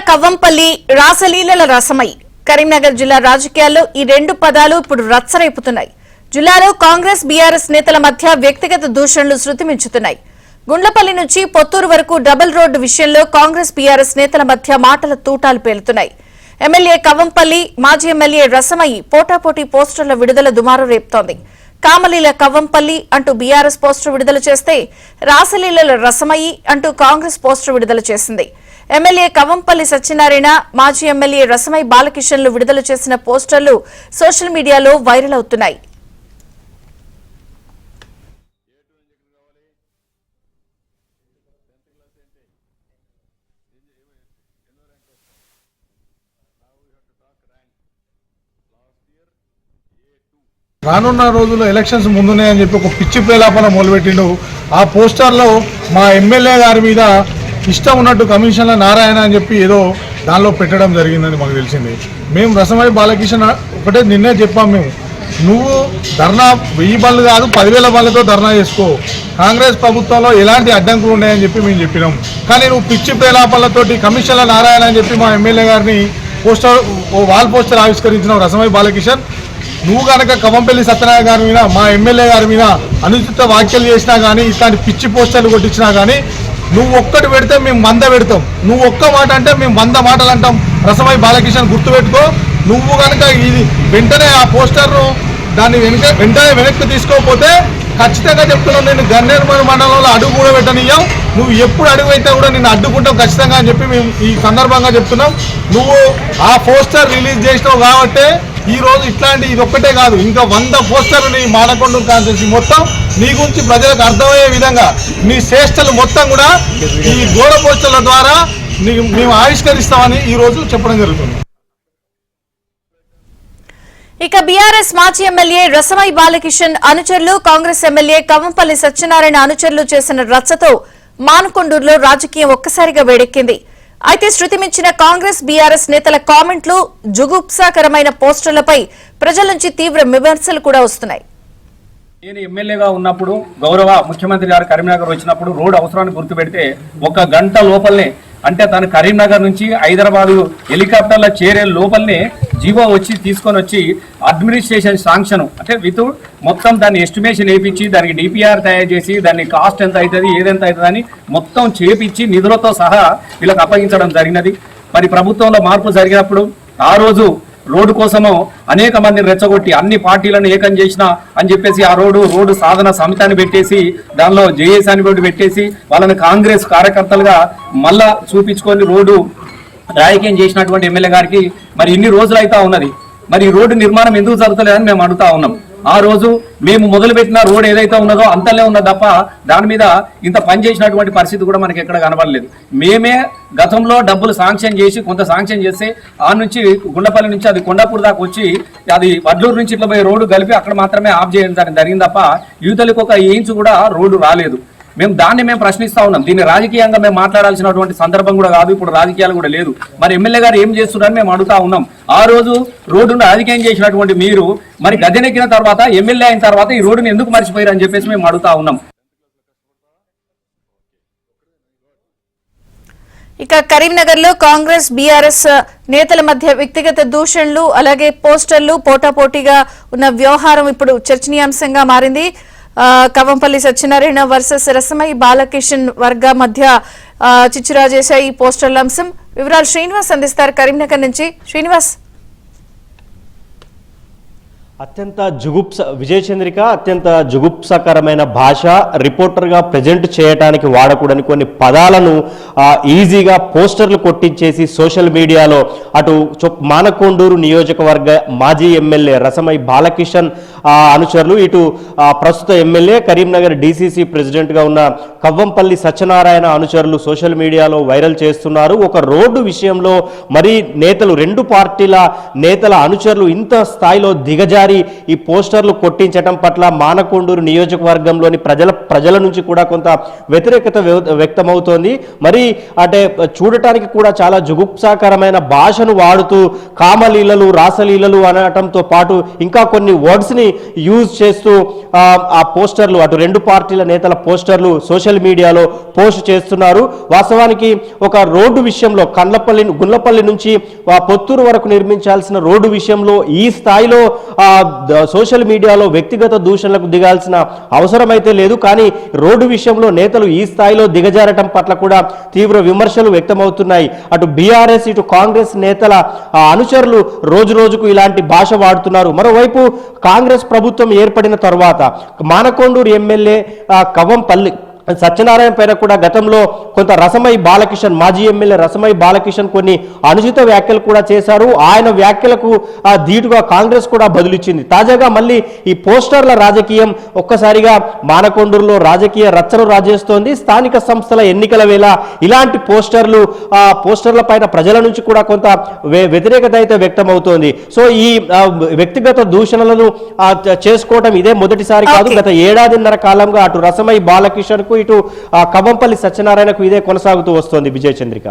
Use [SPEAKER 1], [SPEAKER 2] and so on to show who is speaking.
[SPEAKER 1] కవ్వంపల్లి రాసలీలల రసమై కరీంనగర్ జిల్లా రాజకీయాల్లో ఈ రెండు పదాలు ఇప్పుడు రచ్చరేపుతున్నాయి. జిల్లాలో కాంగ్రెస్ బీఆర్ఎస్ నేతల మధ్య వ్యక్తిగత దూషణలు శృతిమించుతున్నాయి. గుండ్లపల్లి నుంచి పొత్తూరు వరకు డబుల్ రోడ్డు విషయంలో కాంగ్రెస్ బీఆర్ఎస్ నేతల మధ్య మాటల తూటాలు పేలుతున్నాయి. ఎమ్మెల్యే కవ్వంపల్లి మాజీ ఎమ్మెల్యే రసమయి పోటాపోటీ పోస్టర్ల విడుదల దుమారు రేపుతోంది. కామలీల కవ్వంపల్లి అంటూ బీఆర్ఎస్ పోస్టర్ విడుదల చేస్తే రాసలీలల రసమయి అంటూ కాంగ్రెస్ పోస్టర్ విడుదల చేసింది. ఎమ్మెల్యే కవ్వంపల్లి సత్యనారాయణ మాజీ ఎమ్మెల్యే రసమయి బాలకిషన్లు విడుదల చేసిన పోస్టర్లు సోషల్ మీడియాలో వైరల్ అవుతున్నాయి.
[SPEAKER 2] రానున్న రోజుల్లో ఎలక్షన్స్ ముందున్నాయని చెప్పి ఒక పిచ్చి ప్రేలాపన మొదలుపెట్టిండు. ఆ పోస్టర్లో మా ఎమ్మెల్యే గారి మీద ఇష్టం ఉన్నట్టు కమిషన్ల నారాయణ అని చెప్పి ఏదో దానిలో పెట్టడం జరిగిందని మాకు తెలిసింది. మేము రసమయి బాలకిషన్ ఒకటే నిన్నే చెప్పాం, మేము నువ్వు ధర్నా 1000 బండ్లు కాదు 10,000 బండ్లతో ధర్నా చేసుకో, కాంగ్రెస్ ప్రభుత్వంలో ఎలాంటి అడ్డంకులు ఉన్నాయని చెప్పి మేము చెప్పినాం. కానీ నువ్వు పిచ్చి ప్రేలాపనలతోటి కమిషన్ల నారాయణ అని చెప్పి మా ఎమ్మెల్యే గారిని పోస్టర్ వాల్ పోస్టర్ ఆవిష్కరించినావు. రసమయి బాలకిషన్ నువ్వు కనుక కవ్వంపల్లి సత్యనారాయణ గారి మీద మా ఎమ్మెల్యే గారి మీద అనుచిత వ్యాఖ్యలు చేసినా కానీ ఇట్లాంటి పిచ్చి పోస్టర్లు కొట్టించినా కానీ నువ్వు ఒక్కటి పెడితే మేము 100 పెడతాం, నువ్వు ఒక్క మాట అంటే మేము 100 మాటలు అంటాం. రసమయి బాలకిషన్ గుర్తుపెట్టుకో. నువ్వు కనుక ఇది వెంటనే ఆ పోస్టర్ను దాన్ని వెంటనే వెనక్కి తీసుకోకపోతే ఖచ్చితంగా చెప్తున్నావు, నేను గన్నేరు మండలంలో అడుగు కూడా పెట్టనియ్యాం, నువ్వు ఎప్పుడు అడుగు అయితే కూడా నేను అడ్డుకుంటాం ఖచ్చితంగా అని చెప్పి మేము ఈ సందర్భంగా చెప్తున్నాం. నువ్వు ఆ పోస్టర్ రిలీజ్ చేసినావు కాబట్టి ఈ రోజు ఇట్లాంటి ఇది ఒక్కటే కాదు, ఇంకా 100 పోస్టర్లు నీ మానకొండ కాన్స్టిట్యూన్సీ మొత్తం నీ గురించి ప్రజలకు అర్థమయ్యే విధంగా నీ శ్రేష్టలు మొత్తం కూడా ఈ గోడ పోస్టర్ల ద్వారా మేము ఆవిష్కరిస్తామని ఈ రోజు చెప్పడం జరుగుతుంది.
[SPEAKER 1] ఇక బీఆర్ఎస్ మాజీ ఎమ్మెల్యే రసమయి బాలకిషన్ అనుచరులు కాంగ్రెస్ ఎమ్మెల్యే కవ్వంపల్లి సత్యనారాయణ అనుచరులు చేసిన రచ్చతో మానకొండూరులో రాజకీయం ఒక్కసారిగా వేడెక్కింది. అయితే శృతిమించిన కాంగ్రెస్ బీఆర్ఎస్ నేతల కామెంట్లు, జుగుప్సాకరమైన పోస్టర్లపై ప్రజల నుంచి తీవ్ర విమర్శలు కూడా వస్తున్నాయి.
[SPEAKER 3] నేను ఎమ్మెల్యేగా ఉన్నప్పుడు గౌరవ ముఖ్యమంత్రి గారు కరీంనగర్ వచ్చినప్పుడు రోడ్డు అవసరాన్ని గుర్తుపెడితే 1 గంట లోపలనే, అంటే తను కరీంనగర్ నుంచి హైదరాబాద్ హెలికాప్టర్లో చేరే లోపలనే జీవో వచ్చి తీసుకొని వచ్చి అడ్మినిస్ట్రేషన్ శాంక్షన్ అంటే విత్ మొత్తం దాన్ని ఎస్టిమేషన్ వేయించి దానికి డిపిఆర్ తయారు చేసి దాన్ని కాస్ట్ ఎంత అవుతుంది ఏదెంత అవుతుంది అని మొత్తం చేపించి నిధులతో సహా వీళ్ళకి అప్పగించడం జరిగినది. మరి ప్రభుత్వంలో మార్పు జరిగినప్పుడు ఆ రోజు రోడ్డు కోసము అనేక మందిని రెచ్చగొట్టి అన్ని పార్టీలను ఏకం చేసిన అని చెప్పేసి ఆ రోడ్డు సాధన సమితిని పెట్టేసి దానిలో జేఏసీ పెట్టేసి వాళ్ళని కాంగ్రెస్ కార్యకర్తలుగా మళ్ళా చూపించుకొని రోడ్డు రాజకీయం చేసినటువంటి ఎమ్మెల్యే గారికి మరి ఇన్ని రోజులు అయితే ఉన్నది, మరి ఈ రోడ్డు నిర్మాణం ఎందుకు జరుగుతలేదని మేము అడుగుతా ఉన్నాం. ఆ రోజు మేము మొదలుపెట్టిన రోడ్ ఏదైతే ఉన్నదో అంతలే ఉన్నది తప్ప దాని మీద ఇంత పని చేసినటువంటి పరిస్థితి కూడా మనకి ఎక్కడ కనబడలేదు. మేమే గతంలో డబ్బులు శాంక్షన్ చేసి కొంత శాంక్షన్ చేస్తే ఆ నుంచి గుండ్లపల్లి నుంచి అది కొండాపూర్ దాకా వచ్చి అది వడ్లూరు నుంచి ఇట్లా పోయి రోడ్డు కలిపి అక్కడ మాత్రమే ఆఫ్ చేయడం జరిగింది తప్ప యువతలకు 1 ఇంచు కూడా రోడ్డు రాలేదు. మేము ప్రశ్నిస్తా ఉన్నాం. దీన్ని రాజకీయంగా మేము మాట్లాడాల్సినటువంటి సందర్భం కూడా కాదు, ఇప్పుడు రాజకీయాలు కూడా లేదు. మరి ఎమ్మెల్యే గారు ఏం చేస్తున్నారని మేము అడుగుతా ఉన్నాం. ఆ రోజు రోడ్డును రాజకీయం చేసినటువంటి మీరు మరి గద్దెనెక్కిన తర్వాత ఎమ్మెల్యే అయిన తర్వాత ఈ రోడ్డును ఎందుకు మర్చిపోయారు అని చెప్పేసి మేము అడుగుతా ఉన్నాం.
[SPEAKER 1] ఇక కరీంనగర్ లో కాంగ్రెస్ బీఆర్ఎస్ నేతల మధ్య వ్యక్తిగత దూషణలు అలాగే పోస్టర్లు పోటాపోటీగా ఉన్న వ్యవహారం ఇప్పుడు చర్చనీయాంశంగా మారింది. కవ్వంపల్లి సత్యనారాయణ వర్సెస్ రసమయి బాలకిషన్ వర్గ మధ్య చిచ్చురాజేశా ఈ పోస్టర్ల అంశం. వివరాలు శ్రీనివాస్ అందిస్తారు కరీంనగర్ నుంచి. శ్రీనివాస్.
[SPEAKER 4] అత్యంత జుగుప్సకరమైన భాష రిపోర్టర్గా ప్రజెంట్ చేయడానికి వాడకూడని కొన్ని పదాలను ఈజీగా పోస్టర్లు కొట్టించేసి సోషల్ మీడియాలో అటు మానకొండూరు నియోజకవర్గ మాజీ ఎమ్మెల్యే రసమయి బాలకిషన్ అనుచరులు, ఇటు ప్రస్తుత ఎమ్మెల్యే కరీంనగర్ డీసీసీ ప్రెసిడెంట్గా ఉన్న కవ్వంపల్లి సత్యనారాయణ అనుచరులు సోషల్ మీడియాలో వైరల్ చేస్తున్నారు. ఒక రోడ్డు విషయంలో మరి నేతలు 2 పార్టీల నేతల అనుచరులు ఇంత స్థాయిలో దిగజారి ప్రతిసారి ఈ పోస్టర్లు కొట్టించడం పట్ల మానకొండూరు నియోజకవర్గంలోని ప్రజల నుంచి కూడా కొంత వ్యతిరేకత వ్యక్తమవుతోంది. మరి అంటే చూడటానికి కూడా చాలా జుగుప్సాకరమైన భాషను వాడుతూ కామలీలలు రాసలీలలు అనటంతో పాటు ఇంకా కొన్ని వర్డ్స్ని యూజ్ చేస్తూ ఆ పోస్టర్లు అటు రెండు పార్టీల నేతల పోస్టర్లు సోషల్ మీడియాలో పోస్ట్ చేస్తున్నారు. వాస్తవానికి ఒక రోడ్డు విషయంలో గుండ్లపల్లి నుంచి పొత్తూరు వరకు నిర్మించాల్సిన రోడ్డు విషయంలో ఈ స్థాయిలో సోషల్ మీడియాలో వ్యక్తిగత దూషణలకు దిగాల్సిన అవసరం అయితే లేదు. కానీ రోడ్డు విషయంలో నేతలు ఈ స్థాయిలో దిగజారటం పట్ల కూడా తీవ్ర విమర్శలు వ్యక్తమవుతున్నాయి. అటు బీఆర్ఎస్ ఇటు కాంగ్రెస్ నేతల అనుచరులు రోజు రోజుకు ఇలాంటి భాష వాడుతున్నారు. మరోవైపు కాంగ్రెస్ ప్రభుత్వం ఏర్పడిన తర్వాత మానకొండూరు ఎమ్మెల్యే కవంపల్లి సత్యనారాయణ పైన కూడా గతంలో కొంత రసమై బాలకిషన్ మాజీ ఎమ్మెల్యే రసమై బాలకిషన్ కొన్ని అనుచిత వ్యాఖ్యలు కూడా చేశారు. ఆయన వ్యాఖ్యలకు ధీటుగా కాంగ్రెస్ కూడా బదులిచ్చింది. తాజాగా మళ్ళీ ఈ పోస్టర్ల రాజకీయం ఒక్కసారిగా మానకొండూరులో రాజకీయ రచ్చను రాజేస్తోంది. స్థానిక సంస్థల ఎన్నికల వేళ ఇలాంటి పోస్టర్ల పైన ప్రజల నుంచి కూడా కొంత వ్యతిరేకత అయితే వ్యక్తమవుతోంది. సో ఈ వ్యక్తిగత దూషణలను చేసుకోవడం ఇదే మొదటిసారి కాదు. గత ఏడాదిన్నర కాలంగా అటు రసమై బాలకిషన్ కు ఇటు కవంపల్లి సత్యనారాయణకు ఇదే కొనసాగుతూ వస్తోంది. విజయ చంద్రిక.